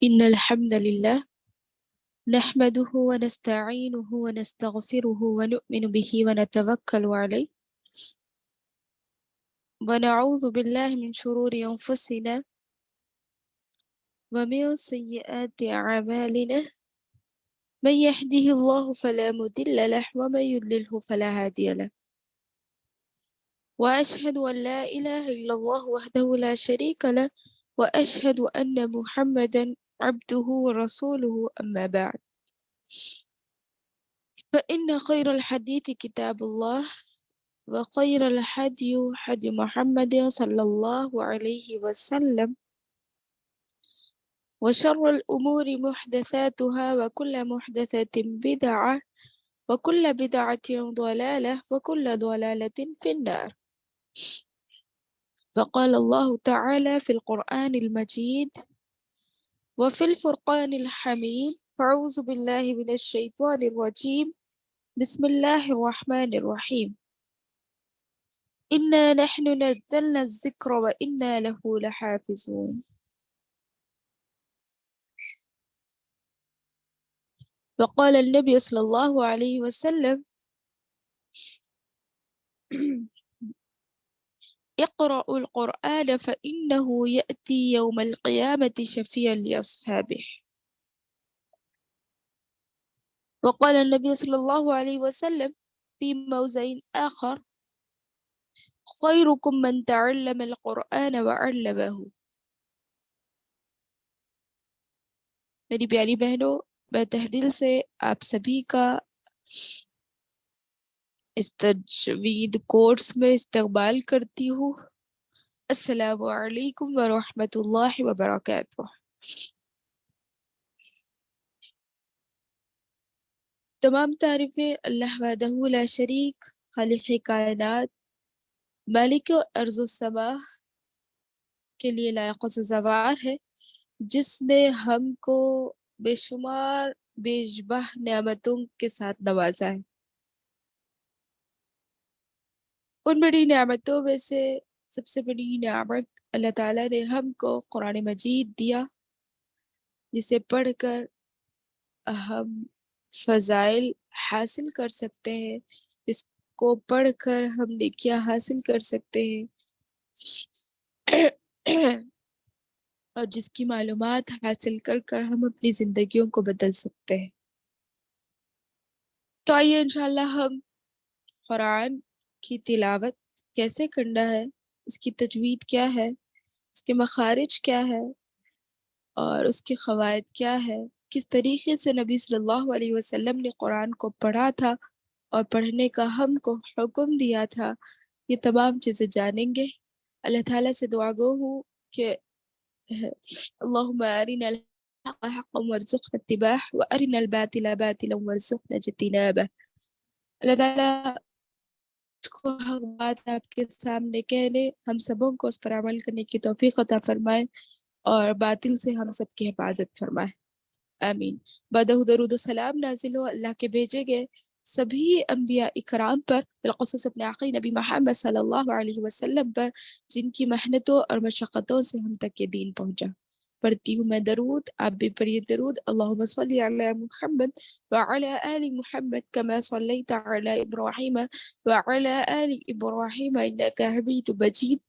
إن الحمد لله نحمده ونستعينه ونستغفره ونؤمن به ونتوكل عليه ونعوذ بالله من شرور أنفسنا ومن سيئات أعمالنا من يهده الله فلا مضل له ومن يضلله فلا هادي له وأشهد أن لا إله إلا الله وحده لا شريك له وأشهد أن محمدا عبده ورسوله أما بعد فإن خير الحديث كتاب الله وخير الهدي هدي محمد صلى الله عليه وسلم وشر الأمور محدثاتها وكل محدثة بدعة وكل بدعة ضلالة وكل ضلالة في النار. فقال الله تعالى في القرآن المجيد وفي الفرقان الحميد فأعوذ بالله من الشيطان الرجيم بسم الله الرحمن الرحيم إنا نحن نزلنا الذكر وإنا له لحافظون. وقال النبي صلى الله عليه وسلم اقرأوا القرآن فإنه يأتي يوم القيامة شفيعا لأصحابه. وقال النبي صلى الله عليه وسلم في موضع آخر خيركم من تعلم القرآن وعلمه. میری پیاری بہنوں، میں تہ دل سے آپ سبھی کا اس تجوید کورس میں استقبال کرتی ہوں. السلام علیکم ورحمۃ اللہ وبرکاتہ. تمام تعریفیں اللہ وحدہ لا شریک، خالق کائنات، مالک ارض و سما کے لیے لائق و سزاوار ہے، جس نے ہم کو بے شمار بے شبہ نعمتوں کے ساتھ نوازا ہے. ان بڑی نعمتوں میں سے سب سے بڑی نعمت اللہ تعالیٰ نے ہم کو قرآن مجید دیا، جسے پڑھ کر ہم فضائل حاصل کر سکتے ہیں، جس کو پڑھ کر ہم نیکیاں حاصل کر سکتے ہیں اور جس کی معلومات حاصل کر کر ہم اپنی زندگیوں کو بدل سکتے ہیں. تو آئیے انشاءاللہ ہم قرآن کی تلاوت کیسے کرنا ہے، اس کی تجوید کیا ہے، اس کے مخارج کیا ہے اور اس کے قواعد کیا ہے، کس طریقے سے نبی صلی اللہ علیہ وسلم نے قرآن کو پڑھا تھا اور پڑھنے کا ہم کو حکم دیا تھا، یہ تمام چیزیں جانیں گے. اللہ تعالیٰ سے دعا گو ہوں کہ اللہم ارنا الحق حقا وارزقنا اتباعہ وارنا الباطل باطلا وارزقنا اجتنابہ. اللہ تعالیٰ کو حق بات آپ کے سامنے کہنے، ہم سبوں کو اس پر عمل کرنے کی توفیق عطا فرمائے اور باطل سے ہم سب کی حفاظت فرمائے، آمین. بعدہ درود و سلام نازل ہو اللہ کے بھیجے گئے سبھی انبیاء اکرام پر، بالخصوص اپنے آقای نبی محمد صلی اللہ علیہ وسلم پر، جن کی محنتوں اور مشقتوں سے ہم تک یہ دین پہنچا. پڑھتی ہوں میں درود، آپ بھی پڑھیے درود. اللہم صلی علی محمد وعلی آل محمد کما صلیت علی ابراہیم وعلی آل ابراہیم انک حمید مجید.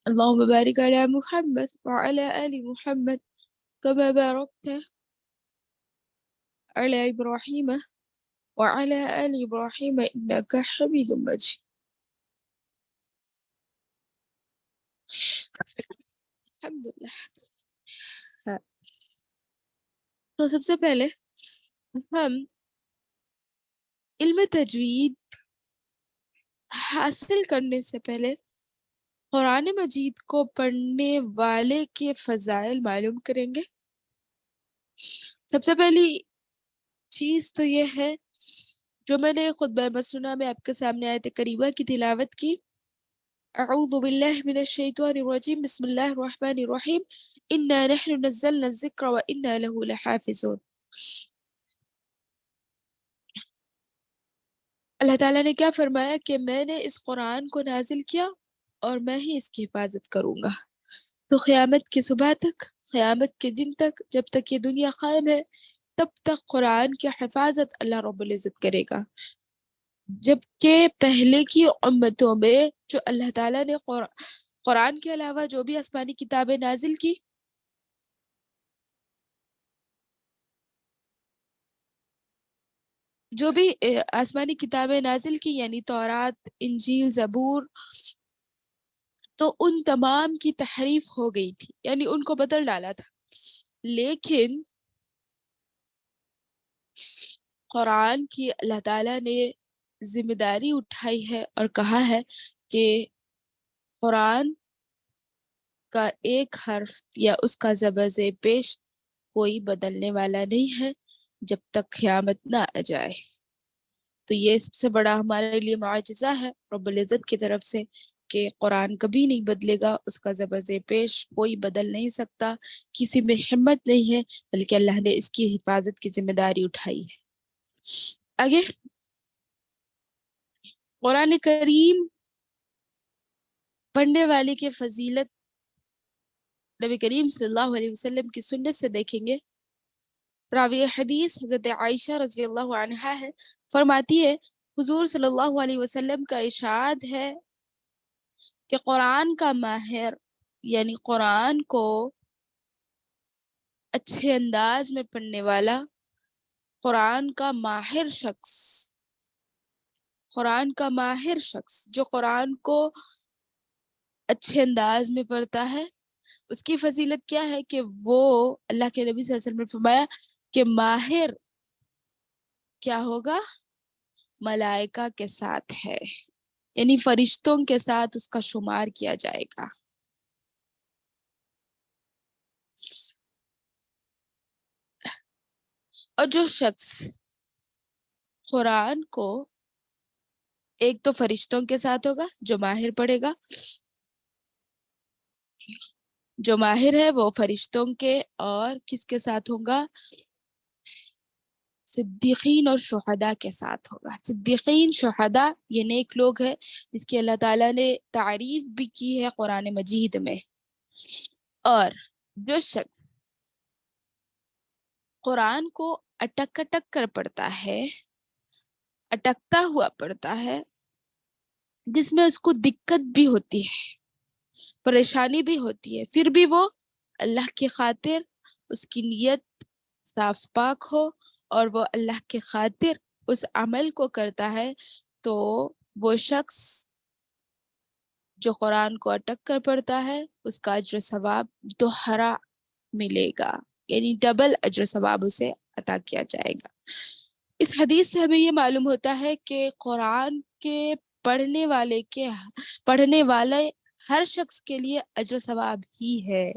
اللہم بارک علی محمد وعلی آل محمد كما باركت على إبراهيم وعلى آل إبراهيم إنك حميد مجيد. الحمد للہ. ہاں. تو سب سے پہلے ہم علم تجوید حاصل کرنے سے پہلے قرآن مجید کو پڑھنے والے کے فضائل معلوم کریں گے. سب سے پہلی چیز تو یہ ہے جو میں نے خطبہ مسنونہ میں آپ کے سامنے آیت کریمہ کی تلاوت کی. اعوذ باللہ من الشیطان الرجیم بسم اللہ الرحمن الرحیم انا نحن نزلنا الذکر وانا له لحافظون. اللہ تعالیٰ نے کیا فرمایا کہ میں نے اس قرآن کو نازل کیا اور میں ہی اس کی حفاظت کروں گا. تو قیامت کی صبح تک، قیامت کے دن تک، جب تک یہ دنیا قائم ہے، تب تک قرآن کی حفاظت اللہ رب العزت کرے گا. جبکہ پہلے کی امتوں میں جو اللہ تعالیٰ نے قرآن کے علاوہ جو بھی آسمانی کتابیں نازل کی، جو بھی آسمانی کتابیں نازل کی، یعنی تورات، انجیل، زبور، تو ان تمام کی تحریف ہو گئی تھی، یعنی ان کو بدل ڈالا تھا. لیکن قرآن کی اللہ تعالیٰ نے ذمہ داری اٹھائی ہے اور کہا ہے کہ قرآن کا ایک حرف یا اس کا زبر زیر پیش کوئی بدلنے والا نہیں ہے جب تک قیامت نہ آ جائے. تو یہ سب سے بڑا ہمارے لیے معجزہ ہے رب العزت کی طرف سے کہ قرآن کبھی نہیں بدلے گا، اس کا زبر زیر پیش کوئی بدل نہیں سکتا، کسی میں ہمت نہیں ہے، بلکہ اللہ نے اس کی حفاظت کی ذمہ داری اٹھائی ہے. آگے قرآن کریم پڑھنے والے کے فضیلت نبی کریم صلی اللہ علیہ وسلم کی سنت سے دیکھیں گے. راوی حدیث حضرت عائشہ رضی اللہ عنہا ہے، فرماتی ہے حضور صلی اللہ علیہ وسلم کا ارشاد ہے کہ قرآن کا ماہر، یعنی قرآن کو اچھے انداز میں پڑھنے والا، قرآن کا ماہر شخص، قرآن کا ماہر شخص جو قرآن کو اچھے انداز میں پڑھتا ہے، اس کی فضیلت کیا ہے کہ وہ اللہ کے نبی صلی اللہ علیہ وسلم نے فرمایا کہ ماہر کیا ہوگا، ملائکہ کے ساتھ ہے، یعنی فرشتوں کے ساتھ اس کا شمار کیا جائے گا. اور جو شخص قرآن کو ایک تو فرشتوں کے ساتھ ہوگا، جو ماہر پڑھے گا، جو ماہر ہے وہ فرشتوں کے اور کس کے ساتھ ہوگا، صدیقین اور شہداء کے ساتھ ہوگا. صدیقین، شہداء یہ نیک لوگ ہیں جس کی اللہ تعالیٰ نے تعریف بھی کی ہے قرآن مجید میں. اور جو شخص قرآن کو اٹک اٹک کر پڑھتا ہے، اٹکتا ہوا پڑھتا ہے، جس میں اس کو دقت بھی ہوتی ہے، پریشانی بھی ہوتی ہے، پھر بھی وہ اللہ کی خاطر، اس کی نیت صاف پاک ہو اور وہ اللہ کی خاطر اس عمل کو کرتا ہے، تو وہ شخص جو قرآن کو اٹک کر پڑھتا ہے اس کا اجر و ثواب دوہرا ملے گا، یعنی ڈبل اجر و ثواب اسے عطا کیا جائے گا. اس حدیث سے ہمیں یہ معلوم ہوتا ہے کہ قرآن کے پڑھنے والے ہر شخص کے لیے اجر و ثواب ہی ہے.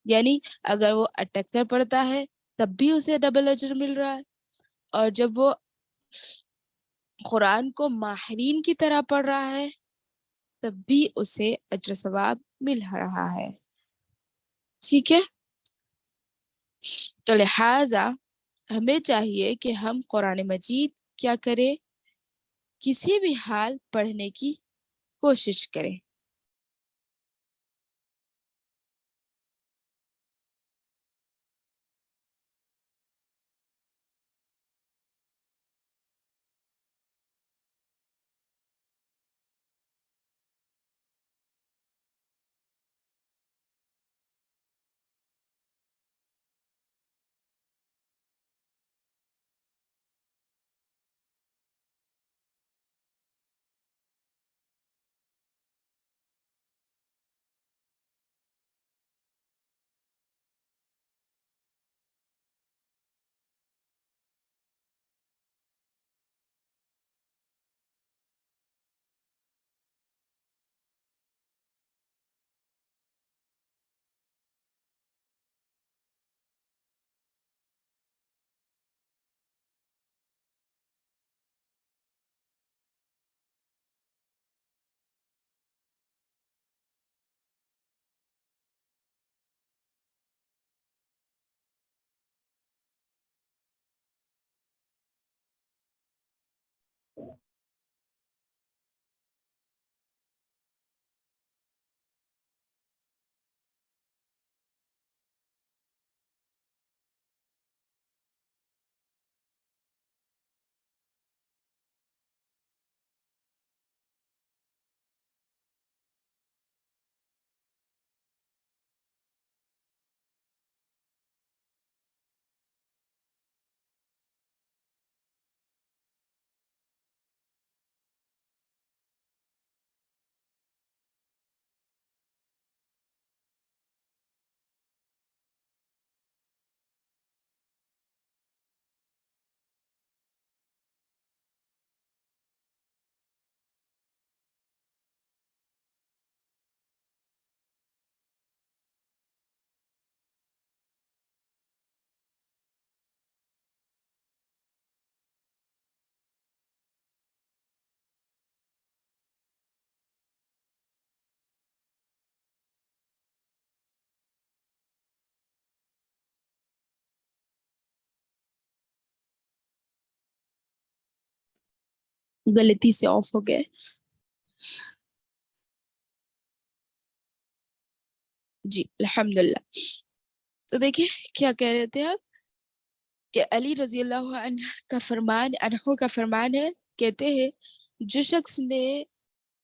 یعنی اگر وہ اٹک کر پڑھتا ہے تب بھی اسے ڈبل اجر مل رہا ہے، اور جب وہ قرآن کو ماہرین کی طرح پڑھ رہا ہے تب بھی اسے اجر و ثواب مل رہا ہے. ٹھیک ہے، تو لہٰذا ہمیں چاہیے کہ ہم قرآن مجید کیا کریں، کسی بھی حال پڑھنے کی کوشش کریں. غلطی سے آف ہو گئے. جی الحمدللہ. تو دیکھیں کیا کہہ رہے تھے آپ کہ علی رضی اللہ عنہ کا فرمان ہے، کہتے ہیں جو شخص نے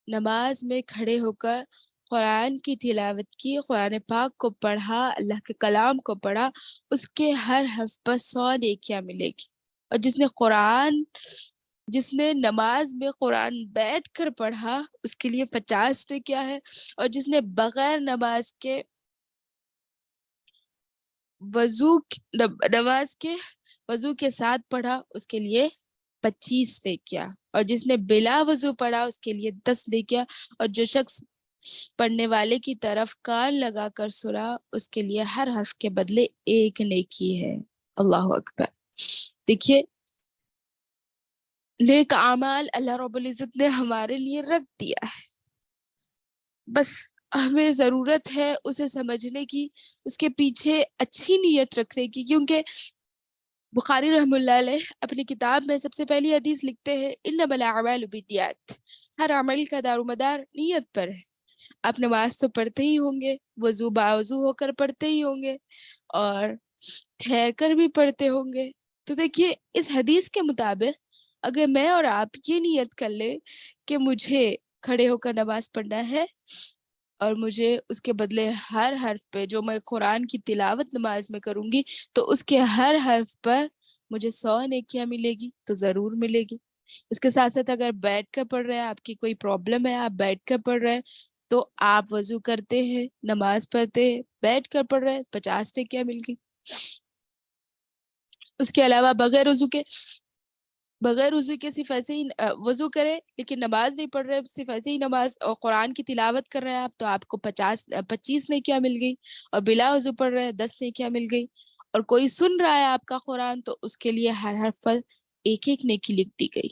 نماز میں کھڑے ہو کر قرآن کی تلاوت کی، قرآن پاک کو پڑھا، اللہ کے کلام کو پڑھا، اس کے ہر حرف پر 100 نیکیاں ملے گی. اور جس نے نماز میں قرآن بیٹھ کر پڑھا اس کے لیے 50 نیکیاں ہے. اور جس نے بغیر نماز کے وضو کے ساتھ پڑھا اس کے لیے 25 نیکیاں. اور جس نے بلا وضو پڑھا اس کے لیے 10 نیکیاں. اور جو شخص پڑھنے والے کی طرف کان لگا کر سنا اس کے لیے ہر حرف کے بدلے 1 نیکی ہے. اللہ اکبر. دیکھیے نیک اعمال اللہ رب العزت نے ہمارے لیے رکھ دیا ہے، بس ہمیں ضرورت ہے اسے سمجھنے کی، اس کے پیچھے اچھی نیت رکھنے کی. کیونکہ بخاری رحم اللہ علیہ اپنی کتاب میں سب سے پہلی حدیث لکھتے ہیں انما الاعمال بالنیات، ہر عمل کا دار و مدار نیت پر ہے. آپ نماز تو پڑھتے ہی ہوں گے، وضو باوضو ہو کر پڑھتے ہی ہوں گے، اور ٹھہر کر بھی پڑھتے ہوں گے. تو دیکھیے اس حدیث کے مطابق اگر میں اور آپ یہ نیت کر لیں کہ مجھے کھڑے ہو کر نماز پڑھنا ہے اور مجھے اس کے بدلے ہر حرف پہ جو میں قرآن کی تلاوت نماز میں کروں گی تو اس کے ہر حرف پر مجھے 100 نیکیاں ملے گی، تو ضرور ملے گی. اس کے ساتھ ساتھ اگر بیٹھ کر پڑھ رہے ہیں، آپ کی کوئی پرابلم ہے، آپ بیٹھ کر پڑھ رہے ہیں، تو آپ وضو کرتے ہیں، نماز پڑھتے ہیں، بیٹھ کر پڑھ رہے ہیں، 50 نیکیاں مل گئی. اس کے علاوہ بغیر وضو کے صرف ایسے ہی وضو کرے لیکن نماز نہیں پڑھ رہے، صرف ایسے ہی نماز اور قرآن کی تلاوت کر رہے ہیں آپ، تو آپ کو 25 نیکیاں مل گئی. اور بلا وضو پڑھ رہے ہیں 10 نیکیاں مل گئی. اور کوئی سن رہا ہے آپ کا قرآن تو اس کے لیے ہر حرف پر 1 نیکی لکھ دی گئی.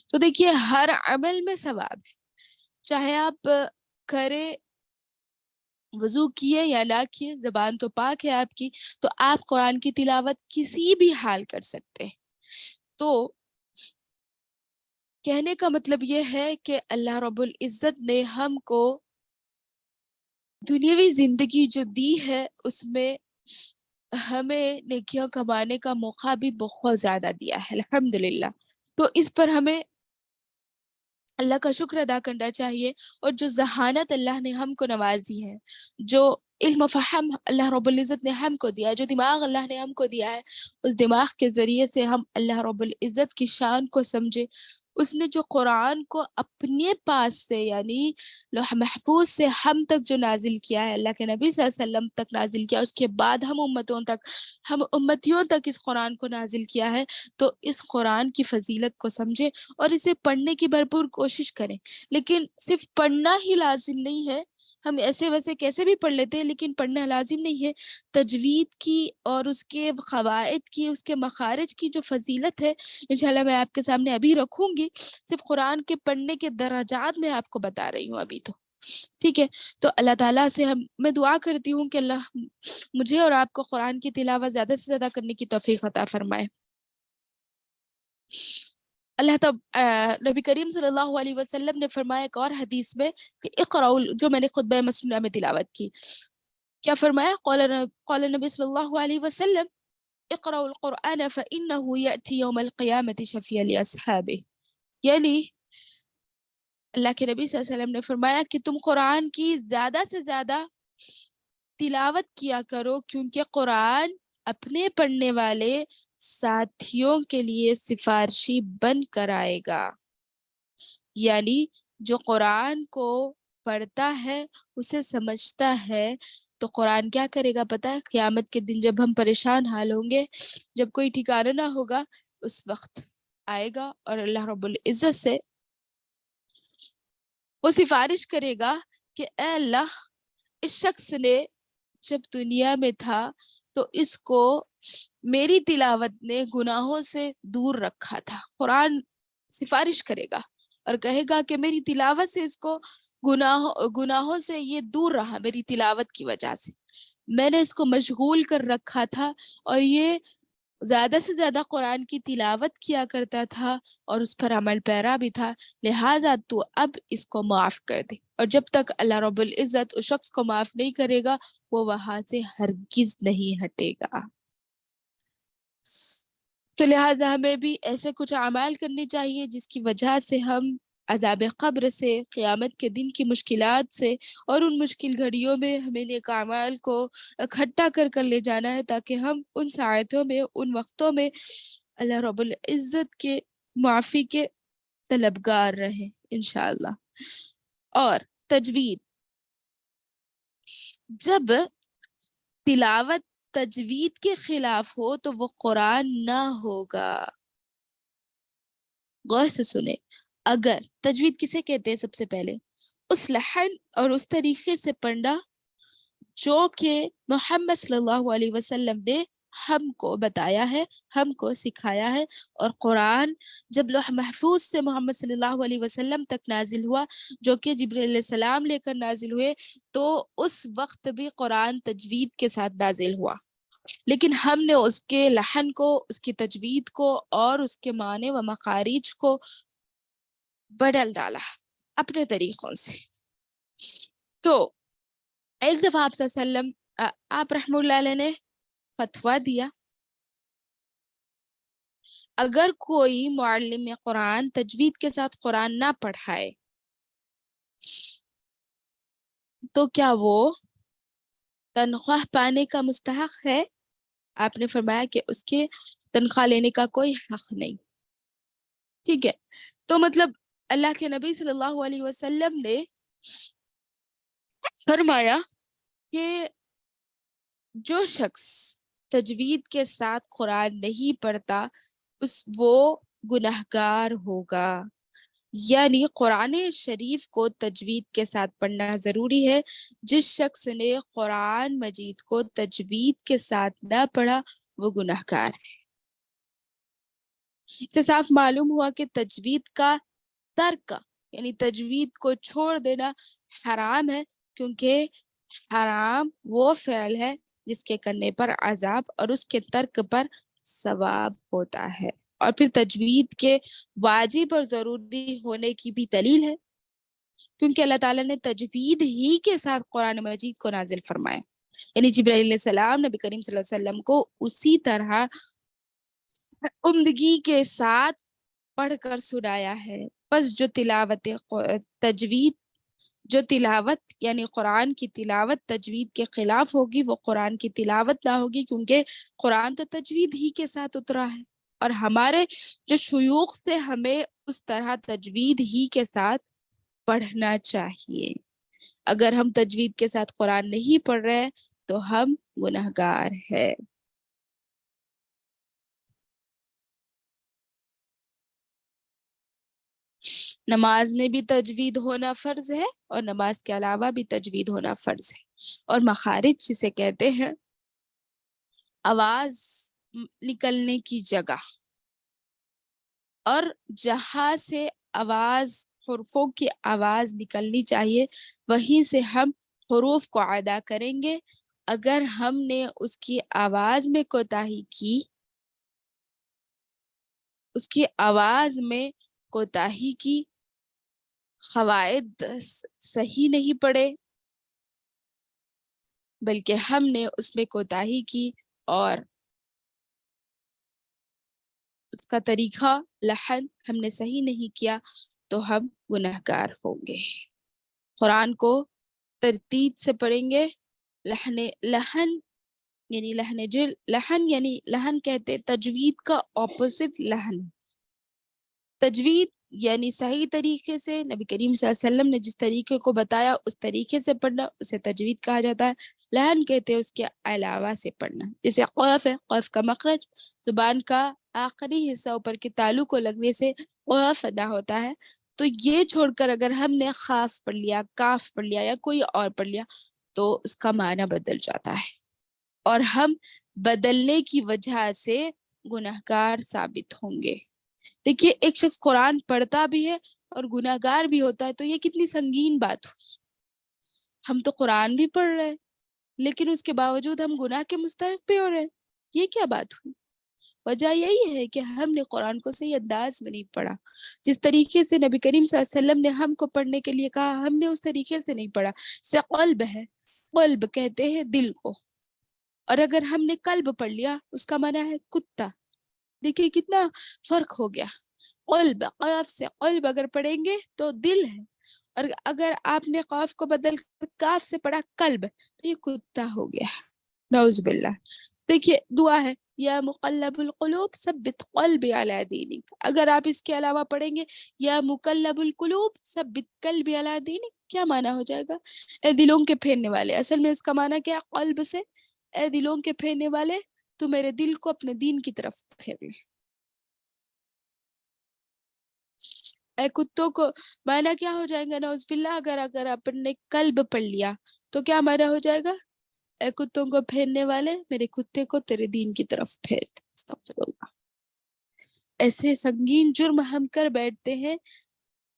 تو دیکھیے ہر عمل میں ثواب ہے، چاہے آپ کرے وضو کیے یا نہ کیے، زبان تو پاک ہے آپ کی، تو آپ قرآن کی تلاوت کسی بھی حال کر سکتے ہیں. تو کہنے کا مطلب یہ ہے کہ اللہ رب العزت نے ہم کو دنیاوی زندگی جو دی ہے اس میں ہمیں نیکیاں کمانے کا موقع بھی بہت زیادہ دیا ہے الحمدللہ. تو اس پر ہمیں اللہ کا شکر ادا کرنا چاہیے. اور جو ذہانت اللہ نے ہم کو نوازی ہے، جو علم و فہم اللہ رب العزت نے ہم کو دیا ہے، جو دماغ اللہ نے ہم کو دیا ہے، اس دماغ کے ذریعے سے ہم اللہ رب العزت کی شان کو سمجھے. اس نے جو قرآن کو اپنے پاس سے یعنی لوح محفوظ سے ہم تک جو نازل کیا ہے، اللہ کے نبی صلی اللہ علیہ وسلم تک نازل کیا، اس کے بعد ہم امتیوں تک اس قرآن کو نازل کیا ہے. تو اس قرآن کی فضیلت کو سمجھے اور اسے پڑھنے کی بھرپور کوشش کریں. لیکن صرف پڑھنا ہی لازم نہیں ہے، ہم ایسے ویسے کیسے بھی پڑھ لیتے ہیں، لیکن پڑھنا لازم نہیں ہے. تجوید کی اور اس کے قواعد کی، اس کے مخارج کی جو فضیلت ہے انشاءاللہ میں آپ کے سامنے ابھی رکھوں گی. صرف قرآن کے پڑھنے کے درجات میں آپ کو بتا رہی ہوں ابھی. تو ٹھیک ہے، تو اللہ تعالیٰ سے میں دعا کرتی ہوں کہ اللہ مجھے اور آپ کو قرآن کی تلاوت زیادہ سے زیادہ کرنے کی توفیق عطا فرمائے. نبی کریم صلی اللہ علیہ وسلم نے فرمایا ایک اور حدیث میں کہ اقرأ، جو میں نے خطبہ مسنونہ میں تلاوت کی، کیا فرمایا؟ قال نبی صلی اللہ علیہ وسلم اقرأ القرآن فإنه يأتي يوم القيامة شفيعا لأصحابه. یعنی اللہ کے نبی صلی اللہ علیہ وسلم نے فرمایا کہ تم قرآن کی زیادہ سے زیادہ تلاوت کیا کرو، کیونکہ قرآن اپنے پڑھنے والے ساتھیوں کے لیے سفارشی بن کر آئے گا. یعنی جو قرآن کو پڑھتا ہے، اسے سمجھتا ہے، تو قرآن کیا کرے گا پتہ ہے؟ قیامت کے دن جب ہم پریشان حال ہوں گے، جب کوئی ٹھکانہ نہ ہوگا، اس وقت آئے گا اور اللہ رب العزت سے وہ سفارش کرے گا کہ اے اللہ، اس شخص نے جب دنیا میں تھا تو اس کو میری تلاوت نے گناہوں سے دور رکھا تھا. قرآن سفارش کرے گا اور کہے گا کہ میری تلاوت سے اس کو گناہوں سے یہ دور رہا، میری تلاوت کی وجہ سے میں نے اس کو مشغول کر رکھا تھا، اور یہ زیادہ سے زیادہ قرآن کی تلاوت کیا کرتا تھا اور اس پر عمل پیرا بھی تھا، لہٰذا تو اب اس کو معاف کر دے، اور جب تک اللہ رب العزت اس شخص کو معاف نہیں کرے گا وہ وہاں سے ہرگز نہیں ہٹے گا۔ تو لہٰذا ہمیں بھی ایسے کچھ اعمال کرنے چاہیے جس کی وجہ سے ہم عذاب قبر سے، قیامت کے دن کی مشکلات سے، اور ان مشکل گھڑیوں میں ہمیں نیک اعمال کو اکٹھا کر کر لے جانا ہے، تاکہ ہم ان ساعتوں میں، ان وقتوں میں اللہ رب العزت کے معافی کے طلبگار رہیں انشاءاللہ۔ اور تجوید، جب تلاوت تجوید کے خلاف ہو تو وہ قرآن نہ ہوگا۔ غور سے سنیں، اگر تجوید کسے کہتے ہیں؟ سب سے پہلے اس لحن اور اس طریقے سے پڑھنا جو کہ محمد صلی اللہ علیہ وسلم نے ہم کو بتایا ہے، ہم کو سکھایا ہے، اور قرآن جب لوح محفوظ سے محمد صلی اللہ علیہ وسلم تک نازل ہوا، جو کہ جبرائیل علیہ السلام لے کر نازل ہوئے، تو اس وقت بھی قرآن تجوید کے ساتھ نازل ہوا، لیکن ہم نے اس کے لحن کو، اس کی تجوید کو اور اس کے معنی و مخارج کو بدل ڈالا اپنے طریقوں سے۔ تو ایک دفعہ آپ صلی اللہ علیہ وسلم، آپ رحمہ اللہ علیہ نے فتویٰ دیا، اگر کوئی معلم قرآن تجوید کے ساتھ قرآن نہ پڑھائے تو کیا وہ تنخواہ پانے کا مستحق ہے؟ آپ نے فرمایا کہ اس کے تنخواہ لینے کا کوئی حق نہیں۔ ٹھیک ہے، تو مطلب اللہ کے نبی صلی اللہ علیہ وسلم نے فرمایا کہ جو شخص تجوید کے ساتھ قرآن نہیں پڑھتا وہ گنہگار ہوگا، یعنی قرآن شریف کو تجوید کے ساتھ پڑھنا ضروری ہے۔ جس شخص نے قرآن مجید کو تجوید کے ساتھ نہ پڑھا وہ گنہگار ہے۔ اس سے صاف معلوم ہوا کہ تجوید کا ترک، یعنی تجوید کو چھوڑ دینا حرام ہے، کیونکہ حرام وہ فعل ہے جس کے کرنے پر عذاب اور اس کے ترک پر ثواب ہوتا ہے۔ اور پھر تجوید کے واجب اور ضروری ہونے کی بھی دلیل ہے، کیونکہ اللہ تعالیٰ نے تجوید ہی کے ساتھ قرآن مجید کو نازل فرمایا، یعنی جبرائیل علیہ السلام نبی کریم صلی اللہ علیہ وسلم کو اسی طرح عمدگی کے ساتھ پڑھ کر سنایا ہے۔ بس جو تلاوت یعنی قرآن کی تلاوت تجوید کے خلاف ہوگی وہ قرآن کی تلاوت نہ ہوگی، کیونکہ قرآن تو تجوید ہی کے ساتھ اترا ہے، اور ہمارے جو شیوخ سے ہمیں اس طرح تجوید ہی کے ساتھ پڑھنا چاہیے۔ اگر ہم تجوید کے ساتھ قرآن نہیں پڑھ رہے تو ہم گنہگار ہیں۔ نماز میں بھی تجوید ہونا فرض ہے اور نماز کے علاوہ بھی تجوید ہونا فرض ہے۔ اور مخارج جسے کہتے ہیں آواز نکلنے کی جگہ، اور جہاں سے آواز، حروفوں کی آواز نکلنی چاہیے وہیں سے ہم حروف کو ادا کریں گے۔ اگر ہم نے اس کی آواز میں کوتاہی کی، اس کی آواز میں کوتاہی کی، قواعد صحیح نہیں پڑے، بلکہ ہم نے اس میں کوتاہی کی اور اس کا طریقہ لحن ہم نے صحیح نہیں کیا، تو ہم گنہگار ہوں گے۔ قرآن کو ترتیب سے پڑھیں گے، لحن یعنی لحن کہتے تجوید کا اپوزٹ لحن۔ تجوید یعنی صحیح طریقے سے نبی کریم صلی اللہ علیہ وسلم نے جس طریقے کو بتایا اس طریقے سے پڑھنا، اسے تجوید کہا جاتا ہے۔ لحن کہتے ہیں اس کے علاوہ سے پڑھنا، جیسے قاف ہے، قاف کا مخرج زبان کا آخری حصہ اوپر کے تالو کو لگنے سے قاف ادا ہوتا ہے، تو یہ چھوڑ کر اگر ہم نے خاف پڑھ لیا، کاف پڑھ لیا یا کوئی اور پڑھ لیا تو اس کا معنی بدل جاتا ہے، اور ہم بدلنے کی وجہ سے گنہگار ثابت ہوں گے۔ دیکھیے، ایک شخص قرآن پڑھتا بھی ہے اور گناہگار بھی ہوتا ہے، تو یہ کتنی سنگین بات ہوئی۔ ہم تو قرآن بھی پڑھ رہے ہیں لیکن اس کے باوجود ہم گناہ کے مستحق بھی ہو رہے ہیں، یہ کیا بات ہوئی؟ وجہ یہی ہے کہ ہم نے قرآن کو صحیح انداز میں نہیں پڑھا. جس طریقے سے نبی کریم صلی اللہ علیہ وسلم نے ہم کو پڑھنے کے لیے کہا ہم نے اس طریقے سے نہیں پڑھا. سے قلب ہے، قلب کہتے ہیں دل کو، اور اگر ہم نے قلب پڑھ لیا اس کا معنی ہے کتا. دیکھیے کتنا فرق ہو گیا. قلب، قاف سے قلب اگر پڑھیں گے تو دل ہے، اور اگر آپ نے قاف کو بدل کر کاف سے پڑھا قلب تو یہ کتا ہو گیا. نعوذ باللہ. دیکھیے دعا ہے یا مقلب القلوب ثبت قلبی علی دینک. اگر آپ اس کے علاوہ پڑھیں گے یا مقلب القلوب ثبت قلبی علی دینک، کیا معنی ہو جائے گا؟ اے دلوں کے پھیرنے والے. اصل میں اس کا معنی کیا؟ قلب سے اے دلوں کے پھیرنے والے تو میرے دل کو اپنے دین کی طرف پھیر لے. اے کتوں کو معنی کیا ہو جائے گا؟ نعوذ باللہ. اگر آپ نے قلب پڑھ لیا تو کیا معنی ہو جائے گا؟ اے کتوں کو پھیرنے والے میرے کتے کو تیرے دین کی طرف پھیر دے. استغفر اللہ. ایسے سنگین جرم ہم کر بیٹھتے ہیں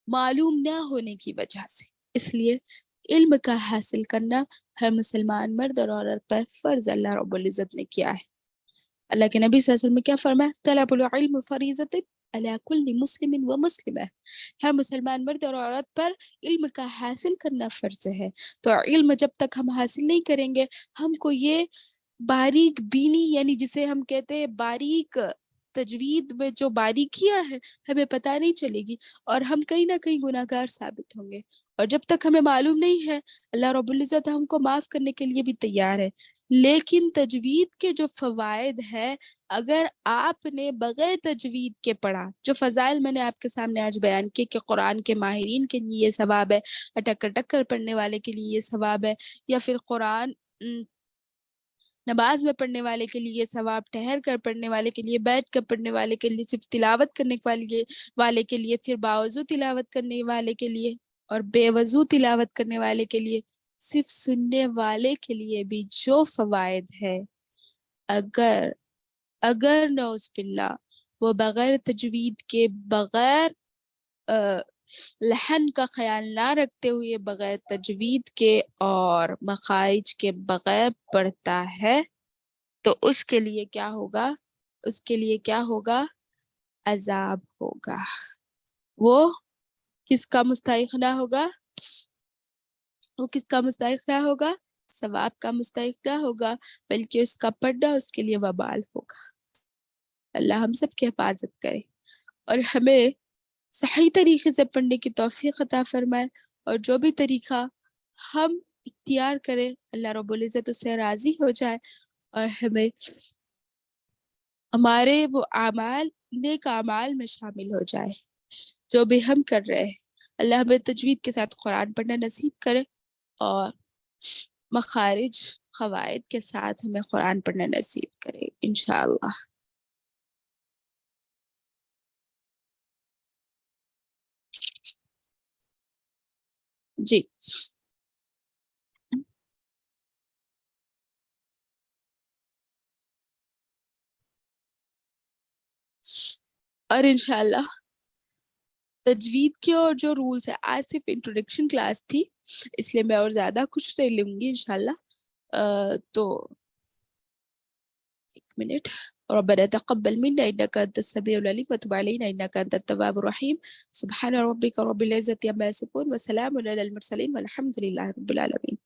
معلوم نہ ہونے کی وجہ سے. اس لیے علم کا حاصل کرنا ہر مسلمان مرد اور عورت پر فرض اللہ رب العزت نے کیا ہے. اللہ کے نبی صلی اللہ علیہ وسلم نے کیا فرمایا؟ طلب العلم فریضۃ علی کل مسلم و مسلمہ. ہر مسلمان مرد اور عورت پر علم کا حاصل کرنا فرض ہے. تو علم جب تک ہم حاصل نہیں کریں گے ہم کو یہ باریک بینی، یعنی جسے ہم کہتے ہیں باریک تجوید میں جو باریکیاں ہیں ہمیں پتہ نہیں چلے گی، اور ہم کہیں نہ کہیں گناہ گار ثابت ہوں گے. اور جب تک ہمیں معلوم نہیں ہے اللہ رب العزت ہم کو معاف کرنے کے لیے بھی تیار ہے. لیکن تجوید کے جو فوائد ہے اگر آپ نے بغیر تجوید کے پڑھا، جو فضائل میں نے آپ کے سامنے آج بیان کیے کہ قرآن کے ماہرین کے لیے یہ ثواب ہے، اٹک اٹک کر پڑھنے والے کے لیے یہ ثواب ہے، یا پھر قرآن نماز میں پڑھنے والے کے لیے ثواب، ٹہر کر پڑھنے والے کے لیے، بیٹھ کر پڑھنے والے کے لیے، صرف تلاوت کرنے والے کے لیے، پھر باوضو تلاوت کرنے والے کے لیے، اور بے وضو تلاوت کرنے والے کے لیے، صرف سننے والے کے لیے بھی جو فوائد ہے، اگر نعوذ باللہ وہ بغیر تجوید کے، بغیر لحن کا خیال نہ رکھتے ہوئے، بغیر تجوید کے اور مخارج کے بغیر پڑھتا ہے تو اس کے لیے کیا ہوگا؟ اس کے لیے کیا ہوگا؟ عذاب ہوگا. وہ کس کا مستحق نہ ہوگا؟ وہ کس کا مستحق نہ ہوگا؟ ثواب کا مستحق نہ ہوگا، بلکہ اس کا پڑھنا اس کے لیے وبال ہوگا. اللہ ہم سب کی حفاظت کرے اور ہمیں صحیح طریقے سے پڑھنے کی توفیق عطا فرمائے، اور جو بھی طریقہ ہم اختیار کرے اللہ رب العزت اس سے راضی ہو جائے، اور ہمیں ہمارے وہ اعمال نیک اعمال میں شامل ہو جائے جو بھی ہم کر رہے ہیں. اللہ ہمیں تجوید کے ساتھ قرآن پڑھنا نصیب کرے، اور مخارج قواعد کے ساتھ ہمیں قرآن پڑھنا نصیب کرے انشاءاللہ. جی اور انشاءاللہ تجوید کے اور جو رولز ہے، آج صرف انٹروڈکشن کلاس تھی اس لیے میں اور زیادہ کچھ نہیں لوں گی انشاءاللہ. تو ایک منٹ. ربنا تقبل منا انك انت السميع العليم وتب علينا انك انت التواب الرحيم. سبحان ربك رب العزة عما يصفون وسلام على المرسلين والحمد لله رب العالمين.